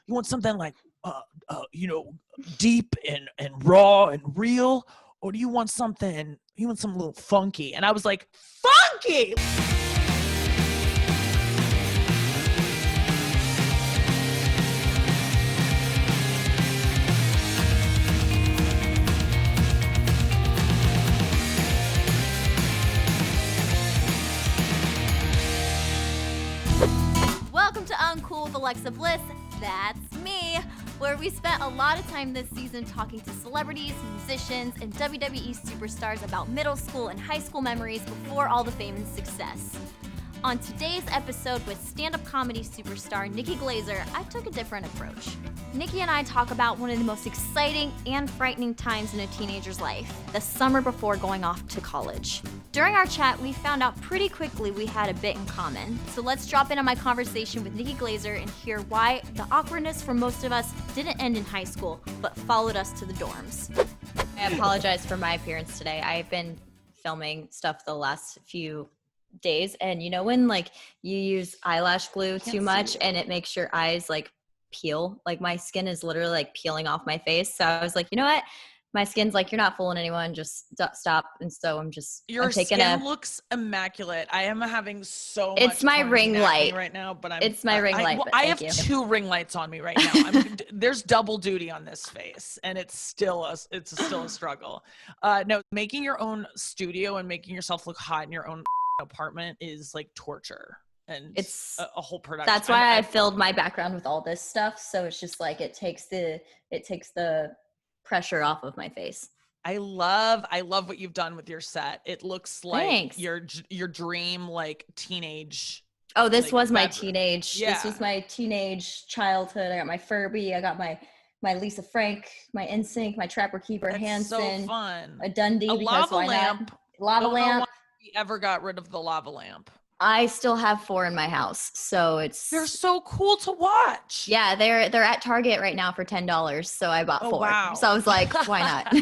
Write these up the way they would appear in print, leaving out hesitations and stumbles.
You want something like, deep and raw and real? Or do you want something, a little funky? And I was like, funky! Welcome to Uncool with Alexa Bliss. That's me, where we spent a lot of time this season talking to celebrities, musicians, and WWE superstars about middle school and high school memories before all the fame and success. On today's episode with stand-up comedy superstar Nikki Glazer, I took a different approach. Nikki and I talk about one of the most exciting and frightening times in a teenager's life, the summer before going off to college. During our chat, we found out pretty quickly we had a bit in common. So let's drop in on my conversation with Nikki Glazer and hear why the awkwardness for most of us didn't end in high school, but followed us to the dorms. I apologize for my appearance today. I've been filming stuff the last few days, and you know when like you use eyelash glue too much and it makes your eyes like peel, like my skin is literally like peeling off my face. So I was like, you know what, my skin's like, you're not fooling anyone, just stop. And so I'm taking skin looks immaculate. I am having so much it's my ring light right now, but it's my ring light. I have two ring lights on me right now. There's double duty on this face, and it's still a struggle. No, making your own studio and making yourself look hot in your own apartment is like torture, and it's a whole production. That's why I filled my background with all this stuff, so it's just like it takes the pressure off of my face. I love what you've done with your set. It looks like Thanks. your dream like teenage. Oh, this like, was my bedroom. teenage. Yeah. This was my teenage childhood. I got my Furby. I got my Lisa Frank, my NSYNC, my Trapper Keeper Hanson. So fun. A Dundee. A because lava why lamp. Not? Lava lamp. We ever got rid of the lava lamp. I still have 4 in my house, so they're so cool to watch. Yeah, they're at Target right now for $10, so I bought 4. Wow. So I was like, why not?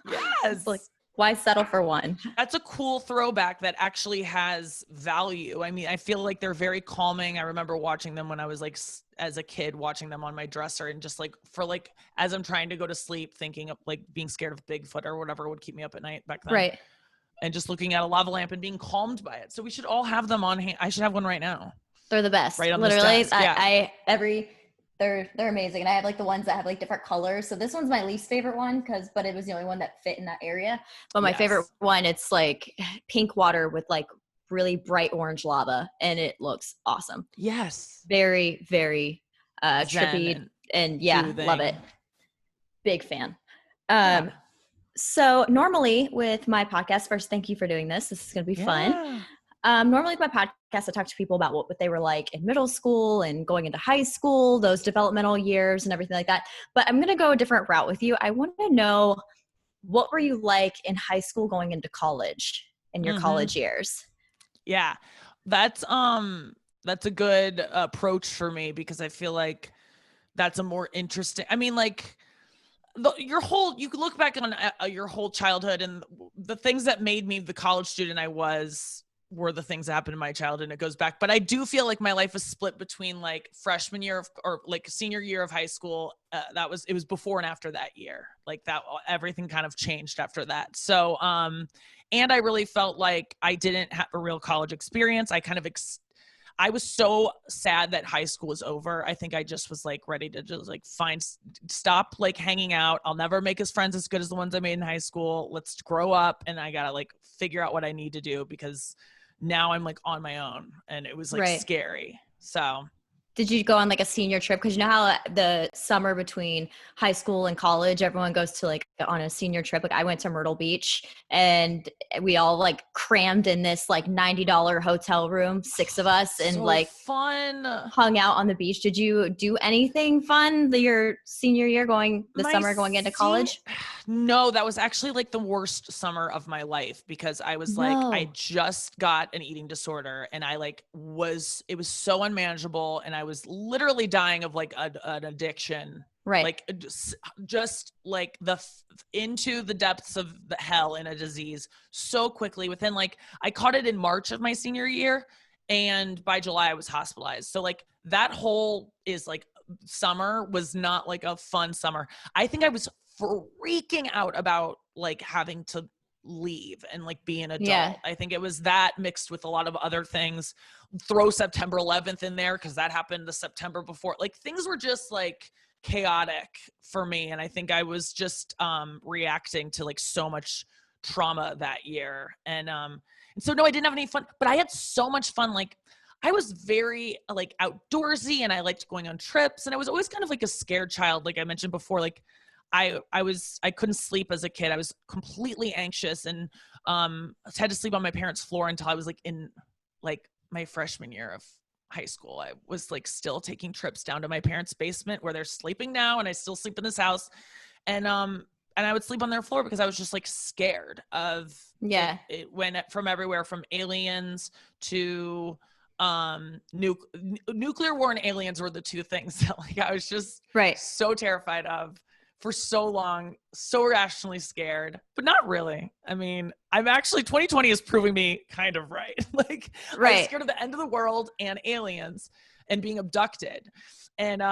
Yes. Like, why settle for one? That's a cool throwback that actually has value. I mean, I feel like they're very calming. I remember watching them when I was like, as a kid, watching them on my dresser, and just like for like, as I'm trying to go to sleep, thinking of like being scared of Bigfoot or whatever would keep me up at night back then. Right. And just looking at a lava lamp and being calmed by it. So we should all have them on hand. I should have one right now. They're the best. Right on literally, this desk. Yeah. They're amazing. And I have like the ones that have like different colors. So this one's my least favorite one but it was the only one that fit in that area. But my favorite one, it's like pink water with like really bright orange lava, and it looks awesome. Yes. Very, very trippy and yeah, soothing. Love it. Big fan. So normally with my podcast, first, thank you for doing this. This is going to be fun. Normally with my podcast, I talk to people about what they were like in middle school and going into high school, those developmental years and everything like that. But I'm going to go a different route with you. I want to know, what were you like in high school going into college in your college years? Yeah, that's a good approach for me, because I feel like that's a more interesting, I mean, like, you could look back on your whole childhood, and the things that made me the college student I was were the things that happened in my childhood, and it goes back. But I do feel like my life was split between like freshman year or like senior year of high school. It was before and after that year, like that, everything kind of changed after that. So, and I really felt like I didn't have a real college experience. I was so sad that high school was over. I think I just was like ready to just like stop like hanging out. I'll never make friends as good as the ones I made in high school. Let's grow up, and I got to like figure out what I need to do, because now I'm like on my own, and it was like scary. So did you go on like a senior trip? Because you know how the summer between high school and college, everyone goes to like on a senior trip. Like I went to Myrtle Beach, and we all like crammed in this like $90 hotel room, 6 of us, and so like fun, hung out on the beach. Did you do anything fun your senior year summer going into college? No, that was actually like the worst summer of my life, because I was like, I just got an eating disorder, and it was so unmanageable, and I was literally dying of like an addiction, right? Like just like into the depths of the hell in a disease so quickly. Within like, I caught it in March of my senior year, And by July I was hospitalized. So like that whole is like summer was not like a fun summer. I think I was freaking out about like having to leave and like be an adult. Yeah. I think it was that mixed with a lot of other things. Throw September 11th in there because that happened the September before. Like things were just like chaotic for me. And I think I was just reacting to like so much trauma that year. And so no, I didn't have any fun, but I had so much fun. Like I was very like outdoorsy and I liked going on trips, and I was always kind of like a scared child. Like I mentioned before, like I couldn't sleep as a kid. I was completely anxious and had to sleep on my parents' floor until I was like in like my freshman year of high school. I was like still taking trips down to my parents' basement where they're sleeping now, and I still sleep in this house. And I would sleep on their floor because I was just like scared of it went from everywhere from aliens to nuclear war, and aliens were the two things that like I was just so terrified of for so long, so irrationally scared, but not really. I mean, I'm actually 2020 is proving me kind of right. Like I'm scared of the end of the world and aliens and being abducted. And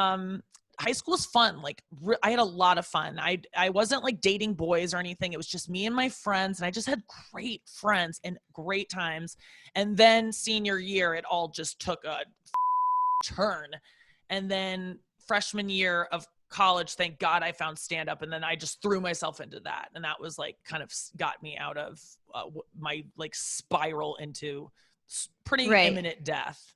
high school was fun. Like I had a lot of fun. I wasn't like dating boys or anything. It was just me and my friends, and I just had great friends and great times. And then senior year, it all just took a turn. And then freshman year of college, thank God I found stand-up, and then I just threw myself into that, and that was like kind of got me out of my like spiral into pretty imminent death.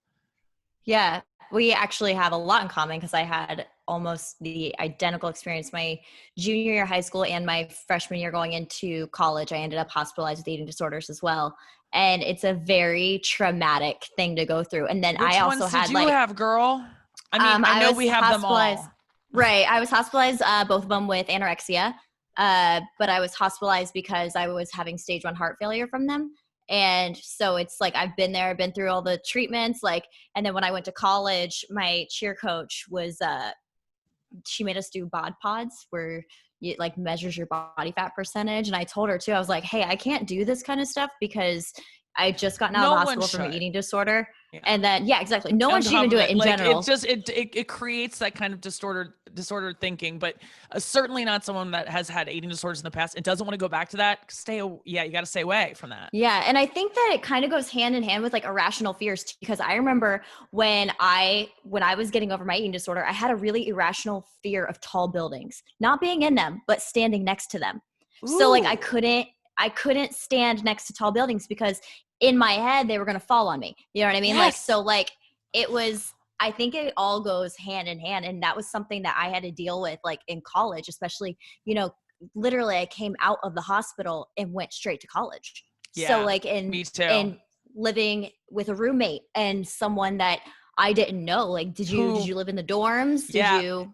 Yeah, we actually have a lot in common because I had almost the identical experience my junior year of high school and my freshman year going into college. I ended up hospitalized with eating disorders as well. And it's a very traumatic thing to go through. And then I also had you have, girl? I mean, I know we have them all. Right. I was hospitalized, both of them with anorexia. But I was hospitalized because I was having stage 1 heart failure from them. And so it's like, I've been there, I've been through all the treatments, like, and then when I went to college, my cheer coach was, she made us do bod pods where it like measures your body fat percentage. And I told her too, I was like, hey, I can't do this kind of stuff because I just gotten out of the hospital from an eating disorder. Yeah. And then, exactly. No one should even do it in general. It's just, it creates that kind of disordered thinking, but certainly not someone that has had eating disorders in the past and doesn't want to go back to that. You got to stay away from that. Yeah. And I think that it kind of goes hand in hand with like irrational fears too, because I remember when I was getting over my eating disorder, I had a really irrational fear of tall buildings, not being in them, but standing next to them. Ooh. So like I couldn't stand next to tall buildings because in my head, they were going to fall on me. You know what I mean? Yes. Like, so like it was, I think it all goes hand in hand. And that was something that I had to deal with like in college, especially, you know, literally I came out of the hospital and went straight to college. Yeah, so like me too. And living with a roommate and someone that I didn't know. Like, did you live in the dorms?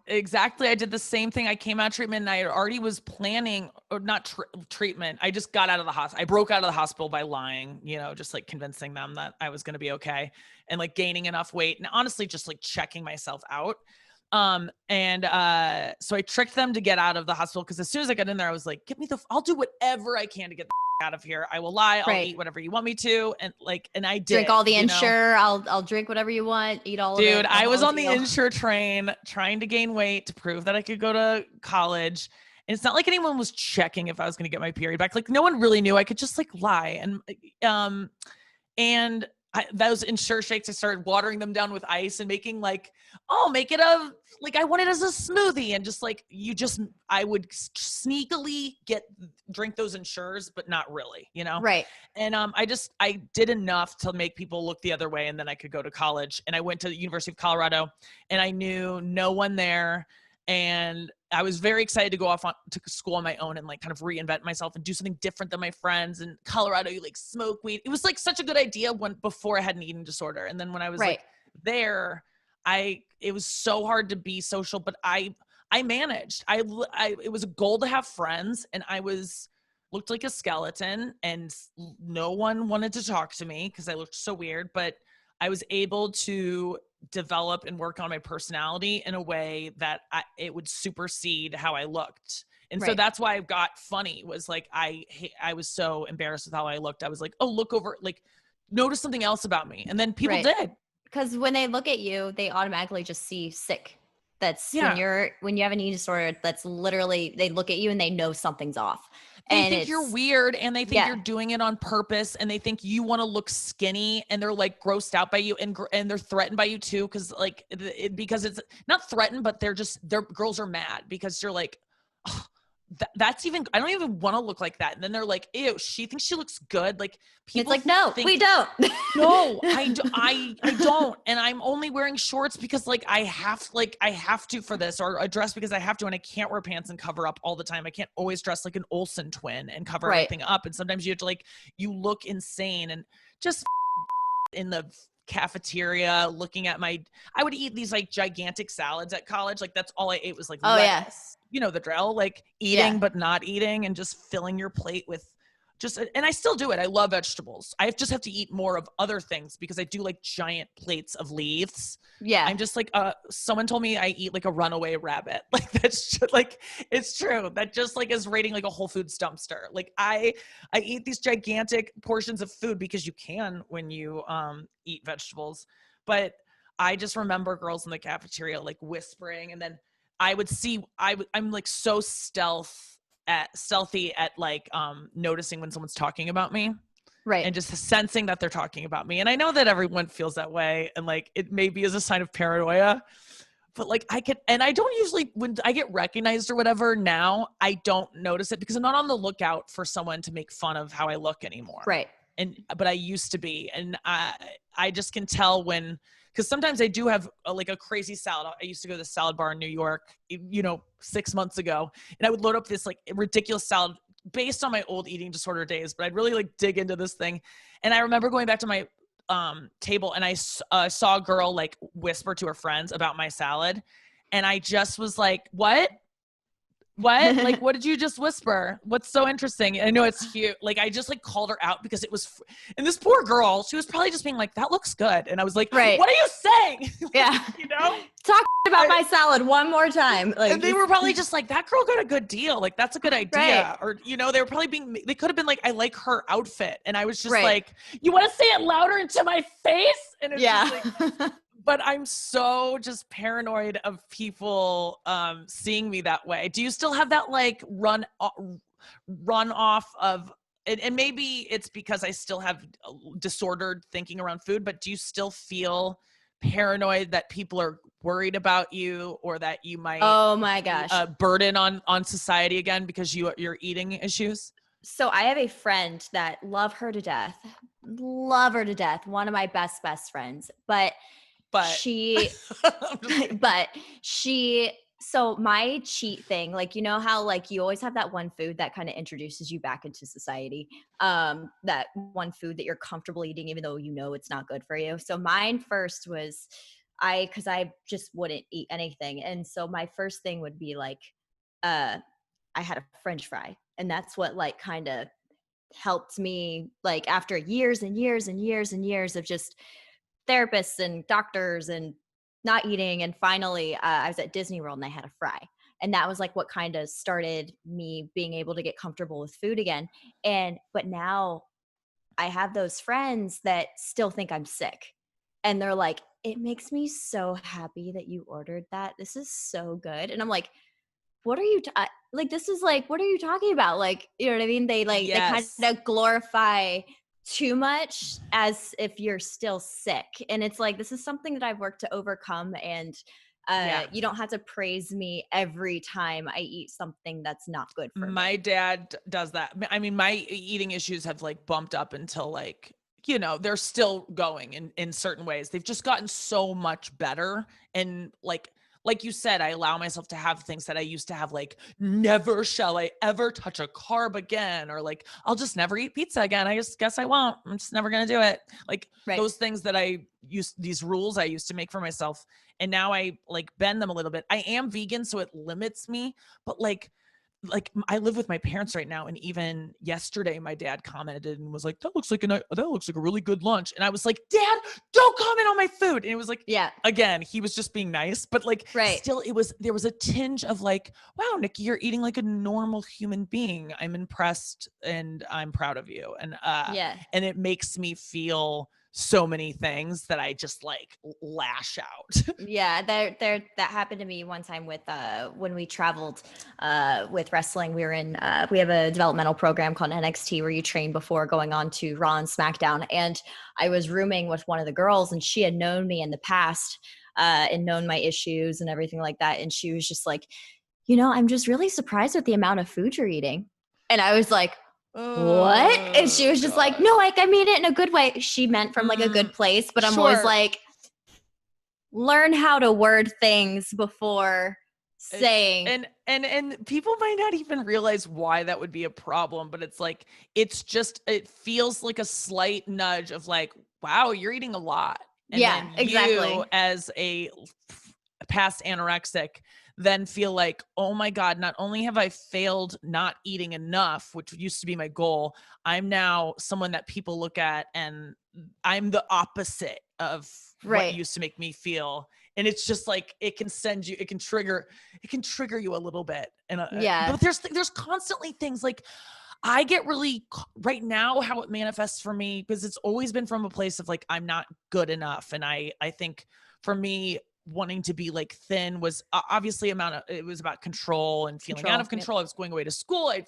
Exactly. I did the same thing. I came out of treatment and I already was planning, or not treatment. I just got out of the hospital. I broke out of the hospital by lying, you know, just like convincing them that I was going to be okay and like gaining enough weight and honestly just like checking myself out. So I tricked them to get out of the hospital because as soon as I got in there, I was like, I'll do whatever I can to get the out of here. I will lie. I'll eat whatever you want me to. And I did drink all the Ensure. I'll drink whatever you want, eat all of it. Dude, I was on the Ensure train trying to gain weight to prove that I could go to college. And it's not like anyone was checking if I was going to get my period back. Like no one really knew. I could just like lie. And those Ensure shakes, I started watering them down with ice and making like, I want it as a smoothie. And just like, I would sneakily drink those Ensures, but not really, you know? Right. And I did enough to make people look the other way. And then I could go to college. And I went to the University of Colorado and I knew no one there. And I was very excited to go off to school on my own and like kind of reinvent myself and do something different than my friends. In Colorado, you like smoke weed. It was like such a good idea before I had an eating disorder. And then when I was like there, it was so hard to be social, but I managed. It was a goal to have friends, and I looked like a skeleton, and no one wanted to talk to me because I looked so weird, but I was able to develop and work on my personality in a way that it would supersede how I looked. And so that's why I got funny was like, I was so embarrassed with how I looked. I was like, oh, look over, like notice something else about me. And then people did. Because when they look at you, they automatically just see sick. That's Yeah. when you have an eating disorder, that's literally, they look at you and they know something's off. They And think you're weird, and they think Yeah. you're doing it on purpose, and they think you want to look skinny, and they're like grossed out by you, and they're threatened by you too, because like because it's not threatened, but they're girls are mad because you're like, "Ugh, that's even, I don't even want to look like that," and then they're like, ew, she thinks she looks good. Like people, it's like, no, we don't. no, I don't, and I'm only wearing shorts because like I have to for this, or a dress because I have to, and I can't wear pants and cover up all the time. I can't always dress like an Olsen twin and cover everything up, and sometimes you have to like, you look insane. And just in the cafeteria looking at I would eat these like gigantic salads at college. Like that's all I ate was like lettuce. You know the drill, like eating but not eating, and just filling your plate with just, and I still do it. I love vegetables. I just have to eat more of other things because I do like giant plates of leaves. Yeah. I'm just like, someone told me I eat like a runaway rabbit. Like that's just, like, it's true. That just like is rating like a Whole Foods dumpster. Like I eat these gigantic portions of food because you can when you eat vegetables. But I just remember girls in the cafeteria like whispering, and then I would see, I'm like so stealthy at like noticing when someone's talking about me, right, and just sensing that they're talking about me. And I know that everyone feels that way, and like it maybe is a sign of paranoia, but like I don't usually, when I get recognized or whatever now, I don't notice it because I'm not on the lookout for someone to make fun of how I look anymore. Right. But I used to be, and I just can tell when, because sometimes I do have like a crazy salad. I used to go to the salad bar in New York, 6 months ago, and I would load up this like ridiculous salad based on my old eating disorder days, but I'd really like dig into this thing. And I remember going back to my table, and I saw a girl like whisper to her friends about my salad. And I just was like, what? Like, what did you just whisper? What's so interesting? I know it's cute. Like, I just like called her out because it was, and this poor girl, she was probably just being like, that looks good. And I was like, right, what are you saying? Yeah. Talk about my salad one more time. Like, and they were probably just like, that girl got a good deal. Like, that's a good idea. Right. Or, they were probably they could have been like, I like her outfit. And I was just like, you want to say it louder into my face? And it's just like, but I'm so just paranoid of people seeing me that way. Do you still have that like run off of, and maybe it's because I still have disordered thinking around food, but do you still feel paranoid that people are worried about you, or that you might, oh my gosh, burden on society again because you're eating issues? So I have a friend that love her to death, one of my best friends, but so my cheat thing, like, you know how like you always have that one food that kind of introduces you back into society, that one food that you're comfortable eating even though you know it's not good for you. So mine first was because I just wouldn't eat anything, and so my first thing would be like I had a French fry, and that's what like kind of helped me, like after years and years and years and years of just therapists and doctors and not eating. And finally I was at Disney World and I had a fry, and that was like what kind of started me being able to get comfortable with food again. But now I have those friends that still think I'm sick, and they're like, it makes me so happy that you ordered that, this is so good. And I'm like, what are you like, this is like, what are you talking about? Like, you know what I mean? They like, they kind of glorify too much as if you're still sick. And it's like, this is something that I've worked to overcome. And you don't have to praise me every time I eat something that's not good for me. My dad does that. I mean, my eating issues have like bumped up until like, they're still going in certain ways. They've just gotten so much better. And like you said, I allow myself to have things that I used to have, like, never shall I ever touch a carb again, or like, I'll just never eat pizza again. I just guess I won't. I'm just never going to do it. Like those things that these rules I used to make for myself. And now I like bend them a little bit. I am vegan, so it limits me, but like like I live with my parents right now, and even yesterday my dad commented and was like, that looks like a really good lunch. And I was like, Dad, don't comment on my food. And it was like, Yeah. again, he was just being nice, but like Right. still there was a tinge of like, wow, Nikki, you're eating like a normal human being. I'm impressed and I'm proud of you. And Yeah. and it makes me feel so many things that I just like lash out. Yeah, that happened to me one time with when we traveled with wrestling. We were in we have a developmental program called NXT where you train before going on to Raw and SmackDown. And I was rooming with one of the girls, and she had known me in the past and known my issues and everything like that. And she was just like, I'm just really surprised with the amount of food you're eating. And I was like, what? And she was just like, no, like I mean it in a good way. She meant from like a good place, but I'm always like, learn how to word things before saying. And people might not even realize why that would be a problem, but it's like, it feels like a slight nudge of like, wow, you're eating a lot. And Yeah, then exactly. you as a past anorexic then feel like, oh my God, not only have I failed not eating enough, which used to be my goal, I'm now someone that people look at and I'm the opposite of what used to make me feel. And it's just like, it can trigger you a little bit. And yeah, but there's constantly things like, I get really right now how it manifests for me, because it's always been from a place of like, I'm not good enough. And I think for me, wanting to be like thin was obviously it was about control and feeling out of control. Yep. I was going away to school. I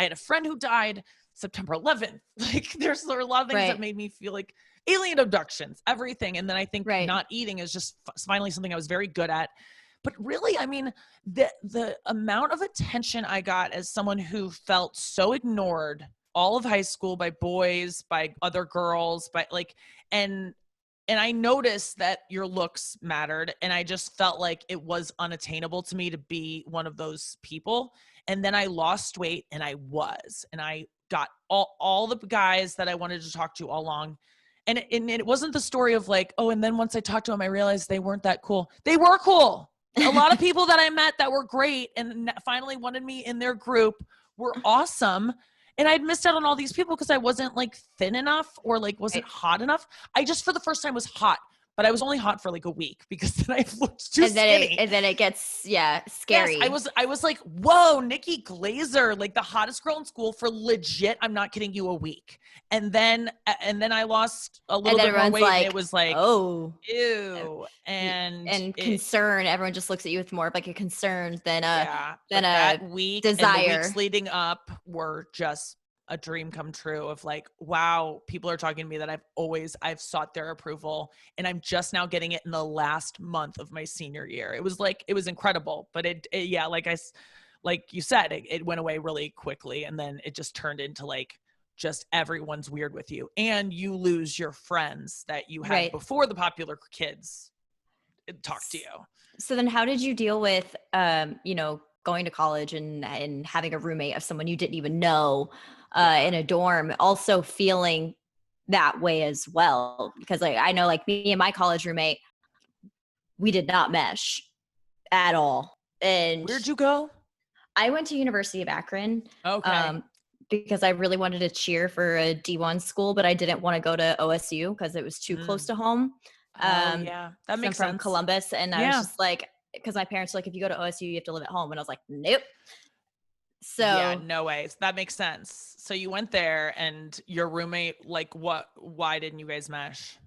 had a friend who died September 11th. Like there were a lot of things that made me feel like alien abductions, everything. And then I think not eating is just finally something I was very good at. But really, I mean, the amount of attention I got as someone who felt so ignored all of high school by boys, by other girls, by like, and I noticed that your looks mattered. And I just felt like it was unattainable to me to be one of those people. And then I lost weight and I got all the guys that I wanted to talk to all along. And it wasn't the story of like, oh, and then once I talked to them, I realized they weren't that cool. They were cool. A lot of people that I met that were great and finally wanted me in their group were awesome. And I'd missed out on all these people because I wasn't like thin enough or like wasn't hot enough. I just for the first time was hot, but I was only hot for like a week because then I looked too skinny. And then it gets scary. Yes, I was like, whoa, Nikki Glazer, like the hottest girl in school for legit, I'm not kidding you, a week. And then I lost a little bit more weight. And it was like, oh, ew, and concern. Everyone just looks at you with more of like a concern than that week desire. And the weeks leading up were just a dream come true of like, wow, people are talking to me that I've sought their approval, and I'm just now getting it in the last month of my senior year. It was incredible, but it like you said, it went away really quickly, and then it just turned into like just everyone's weird with you, and you lose your friends that you had before the popular kids talk to you. So then how did you deal with going to college and having a roommate of someone you didn't even know in a dorm, also feeling that way as well? Because like I know like me and my college roommate, we did not mesh at all. And where'd you go? I went to University of Akron. Okay. Because I really wanted to cheer for a D1 school, but I didn't want to go to OSU because it was too close to home. That makes sense. From Columbus, and I was just like, because my parents were like, if you go to OSU, you have to live at home, and I was like, nope. So yeah, no way. That makes sense. So you went there, and your roommate, like, why didn't you guys mesh?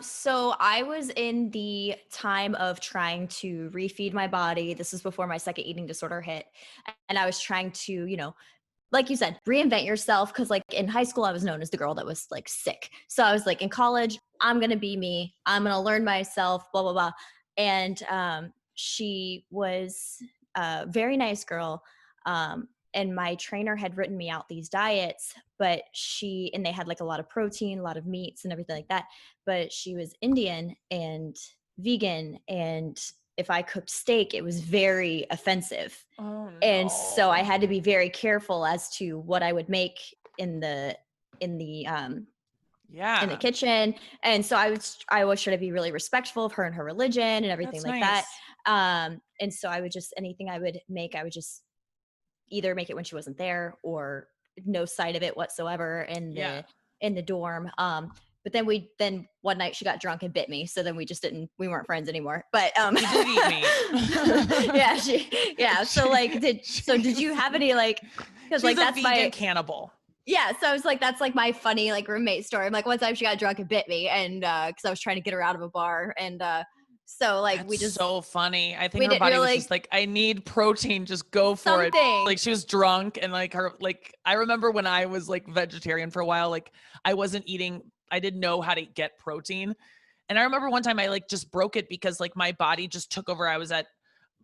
So I was in the time of trying to refeed my body. This is before my second eating disorder hit, and I was trying to, like you said, reinvent yourself. Cause like in high school, I was known as the girl that was like sick. So I was like, in college, I'm going to be me. I'm going to learn myself, blah, blah, blah. And, she was a very nice girl. And my trainer had written me out these diets, but and they had like a lot of protein, a lot of meats and everything like that. But she was Indian and vegan, and if I cooked steak, it was very offensive. Oh, no. And so I had to be very careful as to what I would make in the kitchen. And so I always try to be really respectful of her and her religion and everything. That's like nice. That. And so I would just, anything I would make, I would just either make it when she wasn't there or no sight of it whatsoever in the dorm. But then one night she got drunk and bit me. So then we weren't friends anymore. But She did eat me. So like, did you have any like, because like that's my cannibal. Yeah, so I was like, that's like my funny like roommate story. I'm like, one time she got drunk and bit me, and because I was trying to get her out of a bar, and so like That's we just so funny. I think her body was just like, I need protein, just go for it. Like she was drunk, and like I remember when I was like vegetarian for a while, like I didn't know how to get protein. And I remember one time I like just broke it because like my body just took over. I was at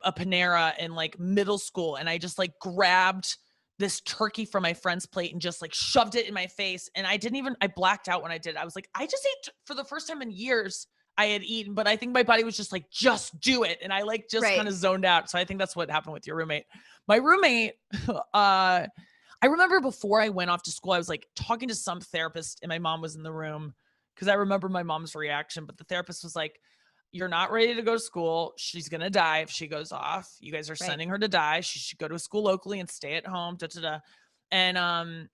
a Panera in like middle school, and I just like grabbed this turkey from my friend's plate and just like shoved it in my face. And I blacked out when I did. I was like, I just ate for the first time in years I had eaten, but I think my body was just like, just do it. And I like just kind of zoned out. So I think that's what happened with your roommate. My roommate, I remember before I went off to school, I was like talking to some therapist and my mom was in the room because I remember my mom's reaction, but the therapist was like, you're not ready to go to school. She's going to die if she goes off. You guys are sending her to die. She should go to a school locally and stay at home. And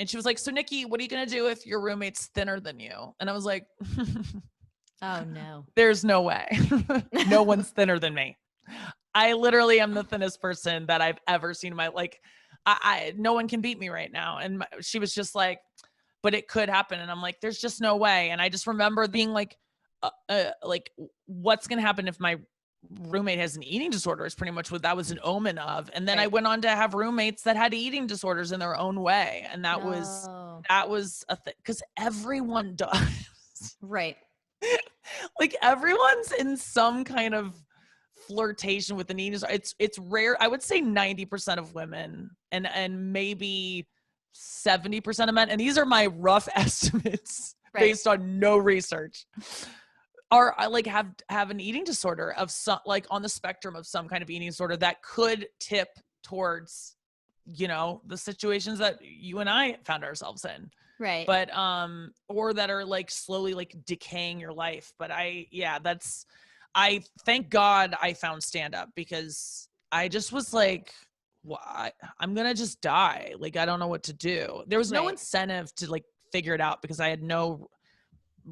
she was like, so Nikki, what are you going to do if your roommate's thinner than you? And I was like, oh no, there's no way. No one's thinner than me. I literally am the thinnest person that I've ever seen in my, like, no one can beat me right now. And she was just like, but it could happen. And I'm like, there's just no way. And I just remember being like what's going to happen if my roommate has an eating disorder is pretty much what that was an omen of. And then I went on to have roommates that had eating disorders in their own way. And that was a thing because everyone does. Right. Like everyone's in some kind of flirtation with an eating disorder. It's rare. I would say 90% of women and maybe 70% of men. And these are my rough estimates based on no research. Are like have an eating disorder of some, like on the spectrum of some kind of eating disorder that could tip towards, the situations that you and I found ourselves in. Right. But, or that are like slowly like decaying your life. But I thank God I found stand up because I just was like, I'm going to just die. Like, I don't know what to do. There was no incentive to like figure it out because I had no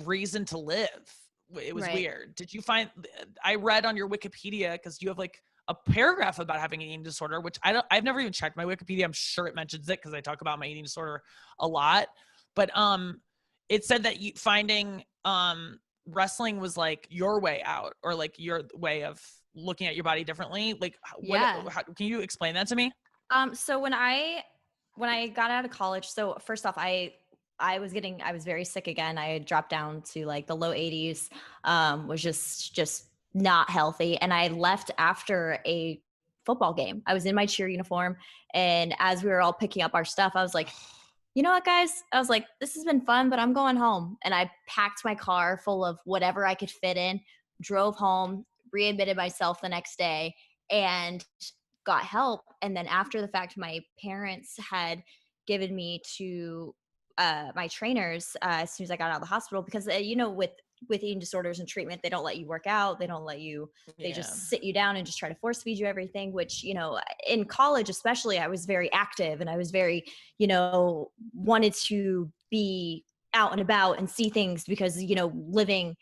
reason to live. It was weird. Did you find, I read on your Wikipedia, because you have like a paragraph about having an eating disorder, which I've never even checked my Wikipedia. I'm sure it mentions it because I talk about my eating disorder a lot. But it said that finding wrestling was like your way out, or like your way of looking at your body differently. Like, how, can you explain that to me? So when I got out of college, so first off, I was very sick again. I had dropped down to like the low 80s, was just not healthy. And I left after a football game. I was in my cheer uniform. And as we were all picking up our stuff, I was like, you know what, guys? I was like, this has been fun, but I'm going home. And I packed my car full of whatever I could fit in, drove home, readmitted myself the next day, and got help. And then after the fact, my parents had given me to my trainers as soon as I got out of the hospital, because with eating disorders and treatment, they don't let you work out, they don't let you, they just sit you down and just try to force feed you everything, which in college especially, I was very active and I was very wanted to be out and about and see things, because living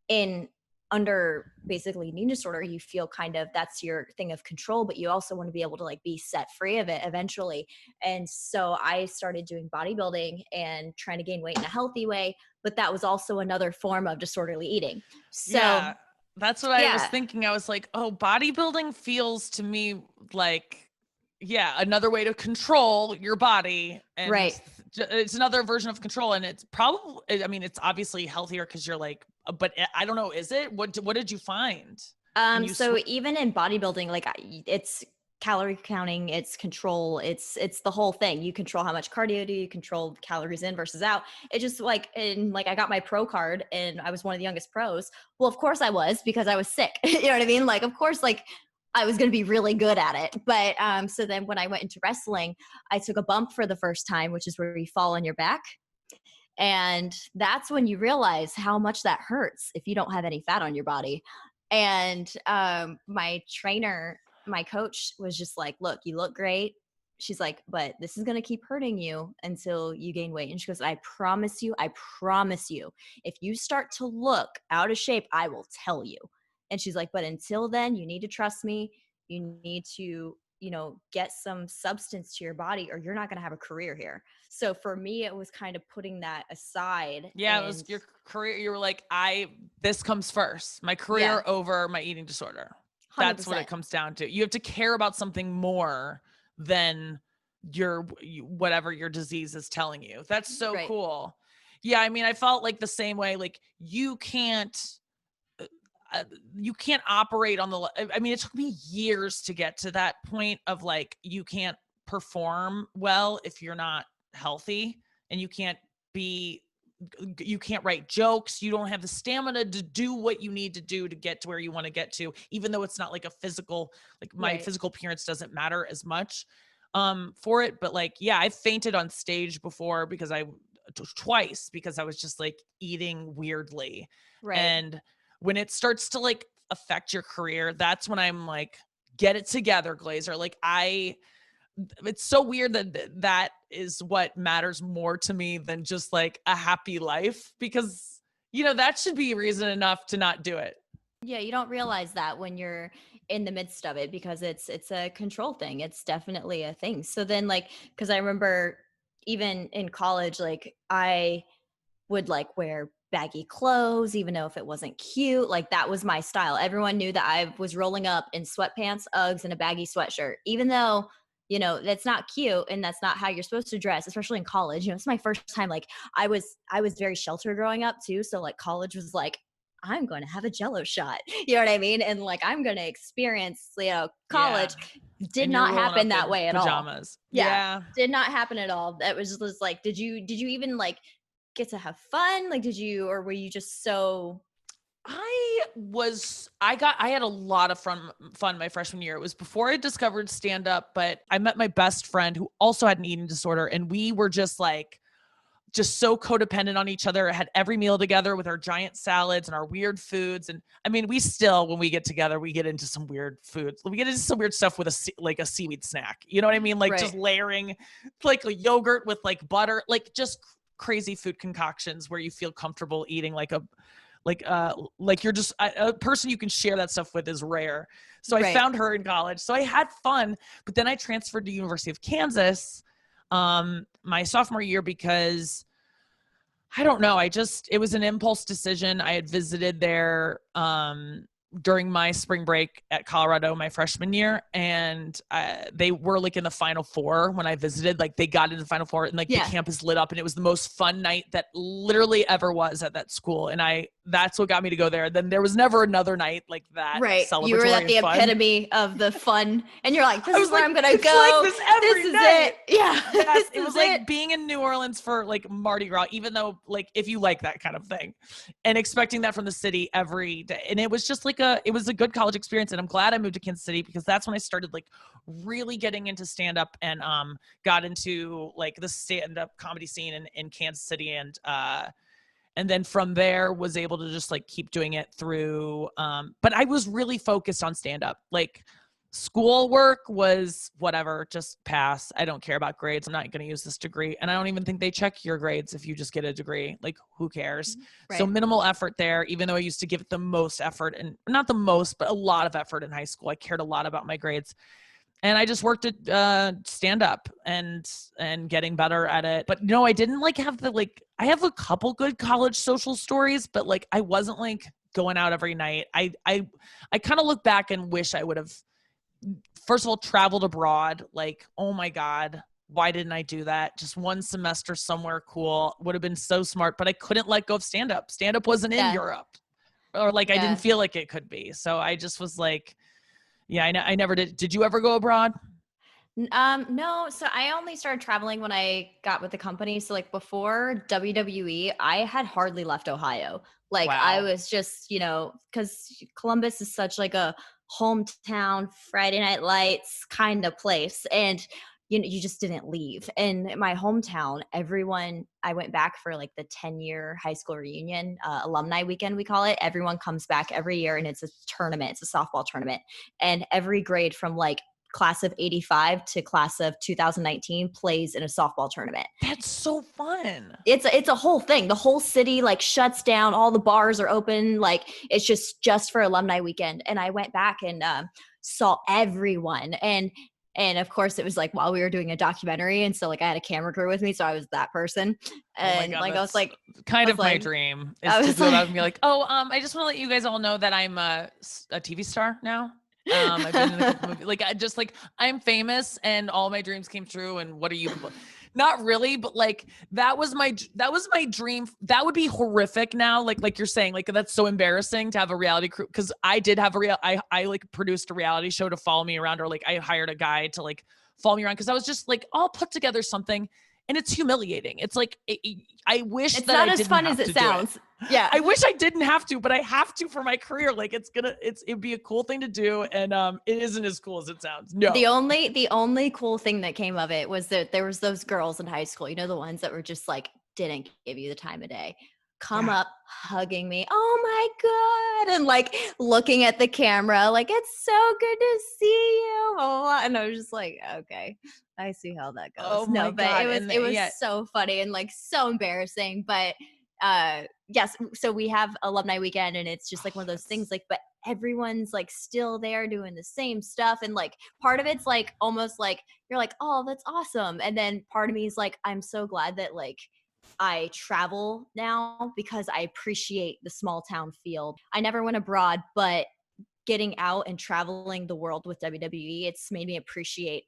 in under basically an eating disorder, you feel kind of, that's your thing of control, but you also want to be able to like be set free of it eventually. And so I started doing bodybuilding and trying to gain weight in a healthy way, but that was also another form of disorderly eating. So that's what I was thinking. I was like, oh, bodybuilding feels to me like, another way to control your body. And it's another version of control. And it's probably, it's obviously healthier because you're like, but I don't know, is it? What did you find? So even in bodybuilding, like it's calorie counting, it's control, it's the whole thing. You control how much cardio do you control, calories in versus out. It just like, I got my pro card and I was one of the youngest pros. Well, of course I was, because I was sick. You know what I mean? Like, of course, like I was going to be really good at it. But so then when I went into wrestling, I took a bump for the first time, which is where you fall on your back. And that's when you realize how much that hurts if you don't have any fat on your body. And my trainer, my coach was just like, look, you look great. she's like, but this is going to keep hurting you until you gain weight. And she goes, I promise you, if you start to look out of shape, I will tell you. And she's like, but until then, you need to trust me. You need to, get some substance to your body or you're not going to have a career here. So for me, it was kind of putting that aside. Yeah, it was your career. You were like, this comes first. My career over my eating disorder. 100%. That's what it comes down to. You have to care about something more than whatever your disease is telling you. That's so cool. Yeah, I mean, I felt like the same way. Like you can't operate on I mean, it took me years to get to that point of like, you can't perform well if you're not healthy, and you can't write jokes. You don't have the stamina to do what you need to do to get to where you want to get to, even though it's not like a physical, like my physical appearance doesn't matter as much for it. But like, yeah, I fainted on stage before because twice because I was just like eating weirdly. Right. And when it starts to like affect your career, that's when I'm like, get it together, Glazer. Like it's so weird that is what matters more to me than just like a happy life, because, that should be reason enough to not do it. Yeah. You don't realize that when you're in the midst of it, because it's a control thing. It's definitely a thing. So then like, cause I remember even in college, like I would like wear baggy clothes, even though if it wasn't cute, like that was my style. Everyone knew that I was rolling up in sweatpants, Uggs, and a baggy sweatshirt, even though, that's not cute and that's not how you're supposed to dress, especially in college. It's my first time. Like I was very sheltered growing up too. So like college was like, I'm going to have a Jello shot. You know what I mean? And like, I'm going to experience, college. Yeah. Did not happen that way at pajamas. All. Yeah. Did not happen at all. That was just like, did you even like get to have fun? Like, or were you just so? I had a lot of fun my freshman year. It was before I discovered stand-up, but I met my best friend who also had an eating disorder, and we were just so codependent on each other. Had every meal together with our giant salads and our weird foods. And I mean, we still, when we get together, we get into some weird foods. We get into some weird stuff with a seaweed snack. You know what I mean? Like just layering like a yogurt with like butter, like just crazy food concoctions where you feel comfortable eating like you're just a person you can share that stuff with is rare. So I found her in college. So I had fun, but then I transferred to University of Kansas my sophomore year because I don't know. It was an impulse decision. I had visited there during my spring break at Colorado my freshman year, and they were like in the Final Four when I visited. Like they got into the Final Four, and like the campus lit up, and it was the most fun night that literally ever was at that school. And that's what got me to go there. Then there was never another night like that. Right, you were at the epitome of the fun, and you're like, "This is where I'm gonna go. Like this every night. It. Yeah, yes, it was like being in New Orleans for like Mardi Gras, even though like if you like that kind of thing, and expecting that from the city every day. And it was just like it was a good college experience, and I'm glad I moved to Kansas City because that's when I started like really getting into stand-up and got into like the stand-up comedy scene in Kansas City, and then from there was able to just like keep doing it through but I was really focused on stand-up. Like schoolwork was whatever, just pass. I don't care about grades. I'm not going to use this degree. And I don't even think they check your grades if you just get a degree. Like who cares? Right. So minimal effort there, even though I used to give it the most effort, and not the most, but a lot of effort in high school. I cared a lot about my grades. And I just worked at stand up and getting better at it. But no, I didn't like have I have a couple good college social stories, but like I wasn't like going out every night. I kind of look back and wish I would have, first of all, traveled abroad. Like, oh my God, why didn't I do that? Just one semester somewhere cool would have been so smart, but I couldn't let go of stand up. Stand up wasn't in Europe, or like I didn't feel like it could be. So I just was like, yeah, I never did. Did you ever go abroad? No. So I only started traveling when I got with the company. So like before WWE, I had hardly left Ohio. Like I was just, because Columbus is such like a hometown Friday Night Lights kind of place. And you just didn't leave. And my hometown, I went back for like the 10-year high school reunion, alumni weekend, we call it. Everyone comes back every year, and it's a tournament. It's a softball tournament. And every grade from like class of 85 to class of 2019 plays in a softball tournament. That's so fun. It's a whole thing. The whole city like shuts down. All the bars are open. Like it's just for alumni weekend. And I went back and saw everyone. And of course it was like while we were doing a documentary. And so like I had a camera crew with me. So I was that person. And God, like I was like kind of my like, dream is to go out and be like, oh, I just want to let you guys all know that I'm a TV star now. I've been in a couple movies. Like I'm famous and all my dreams came true. And what are you? Not really, but like that was my dream. That would be horrific now. Like you're saying, like that's so embarrassing to have a reality crew. Cause I did have I like produced a reality show to follow me around, or like I hired a guy to like follow me around. Cause I was just like, I'll put together something. And it's humiliating. It's like, I wish it's that not I as didn't fun have as to it do sounds. Yeah. I wish I didn't have to, but I have to for my career. Like it'd be a cool thing to do. And it isn't as cool as it sounds. No. The only cool thing that came of it was that there was those girls in high school, you know, the ones that were just like, didn't give you the time of day. Come up hugging me. Oh my God. And like looking at the camera, like, it's so good to see you. And I was just like, okay, I see how that goes. Oh my no, but God. it was so funny and like so embarrassing. But yes, so we have alumni weekend and it's just like one of those things like, but everyone's like still there doing the same stuff. And like part of it's like almost like you're like, oh, that's awesome. And then part of me is like, I'm so glad that like I travel now because I appreciate the small town feel. I never went abroad, but getting out and traveling the world with WWE, it's made me appreciate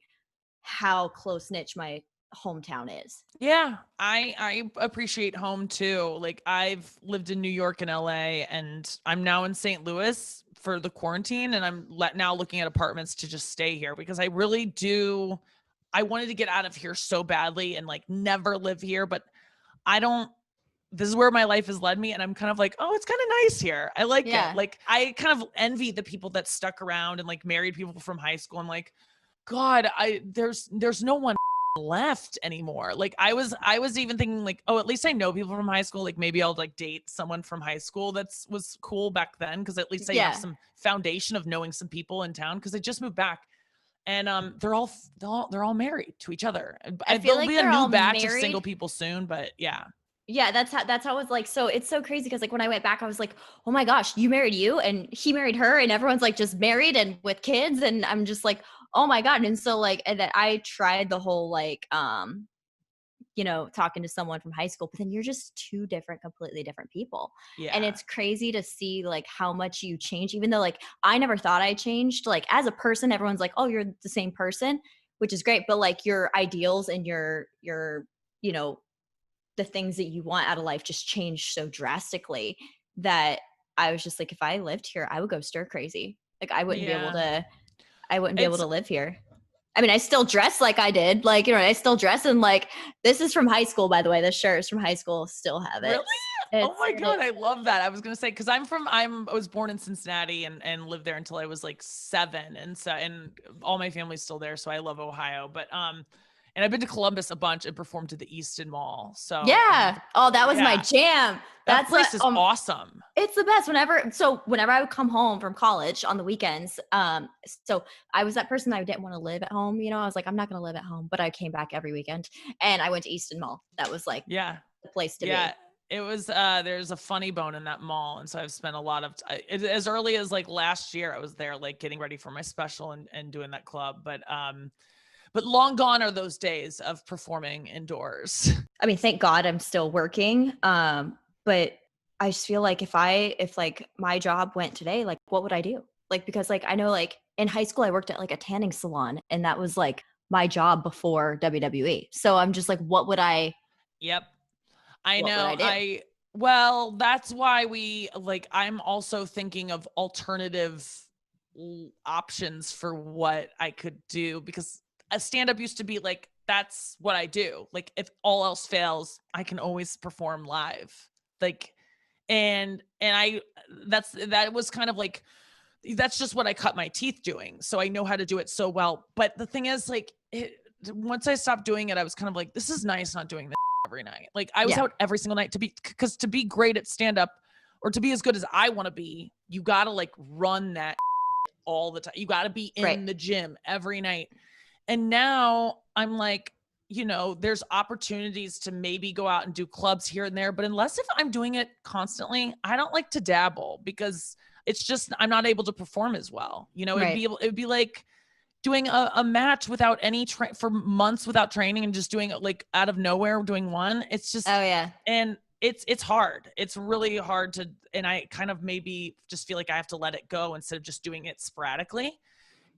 how close knit my hometown is. Yeah, I appreciate home too. Like I've lived in New York and LA, and I'm now in St. Louis for the quarantine, and I'm now looking at apartments to just stay here because I really do. I wanted to get out of here so badly and like never live here, but this is where my life has led me. And I'm kind of like, oh, it's kind of nice here. I like it. Like I kind of envy the people that stuck around and like married people from high school. I'm like, God, there's no one left anymore. Like I was even thinking like, oh, at least I know people from high school. Like maybe I'll like date someone from high school was cool back then. Cause at least I have some foundation of knowing some people in town. Cause I just moved back. And they're all married to each other. I feel there'll like be a new batch of single people soon, but yeah. Yeah, that's how it was like. So it's so crazy because like when I went back, I was like, oh my gosh, you married you and he married her and everyone's like just married and with kids. And I'm just like, oh my God. And so like, and then I tried the whole like, you know, talking to someone from high school, but then you're just two completely different people. Yeah. And it's crazy to see like how much you change, even though like I never thought I changed. Like as a person, everyone's like, oh, you're the same person, which is great. But like your ideals and your, you know, the things that you want out of life just change so drastically that I was just like, if I lived here, I would go stir crazy. Like I wouldn't be able to live here. I mean, I still dress like I did. Like, you know, I still dress and like, this is from high school, by the way. This shirt is from high school. Still have it. Really? Oh my God. I love that. I was going to say, cause I was born in Cincinnati and lived there until I was like 7. And all my family's still there. So I love Ohio, but, and I've been to Columbus a bunch and performed to the Easton Mall. So yeah. Oh, that was my jam. That place is awesome. It's the best. Whenever I would come home from college on the weekends, so I was that person that didn't want to live at home. You know, I was like, I'm not going to live at home, but I came back every weekend and I went to Easton Mall. That was like the place to be. It was, there's a Funny Bone in that mall. And so I've spent a lot of as early as like last year, I was there like getting ready for my special and doing that club. But long gone are those days of performing indoors. I mean, thank God I'm still working. But I just feel like if like my job went today, like what would I do? Like, because like, I know like in high school, I worked at like a tanning salon and that was like my job before WWE. So I'm just like, what would I? Yep. I know. Well, that's why I'm also thinking of alternative options for what I could do, because a stand-up used to be like, that's what I do. Like if all else fails, I can always perform live. Like, and that was kind of like, that's just what I cut my teeth doing. So I know how to do it so well. But the thing is like, once I stopped doing it, I was kind of like, this is nice not doing this every night. Like I was out every single night because to be great at stand-up or to be as good as I want to be, you got to like run that all the time. You got to be in Right. the gym every night. And now I'm like, you know, there's opportunities to maybe go out and do clubs here and there. But unless if I'm doing it constantly, I don't like to dabble because it's just, I'm not able to perform as well. You know, Right. it'd be like doing a match without any for months without training and just doing it like out of nowhere, doing one. It's just, Oh yeah. and it's hard. It's really hard to, and I kind of maybe just feel like I have to let it go instead of just doing it sporadically.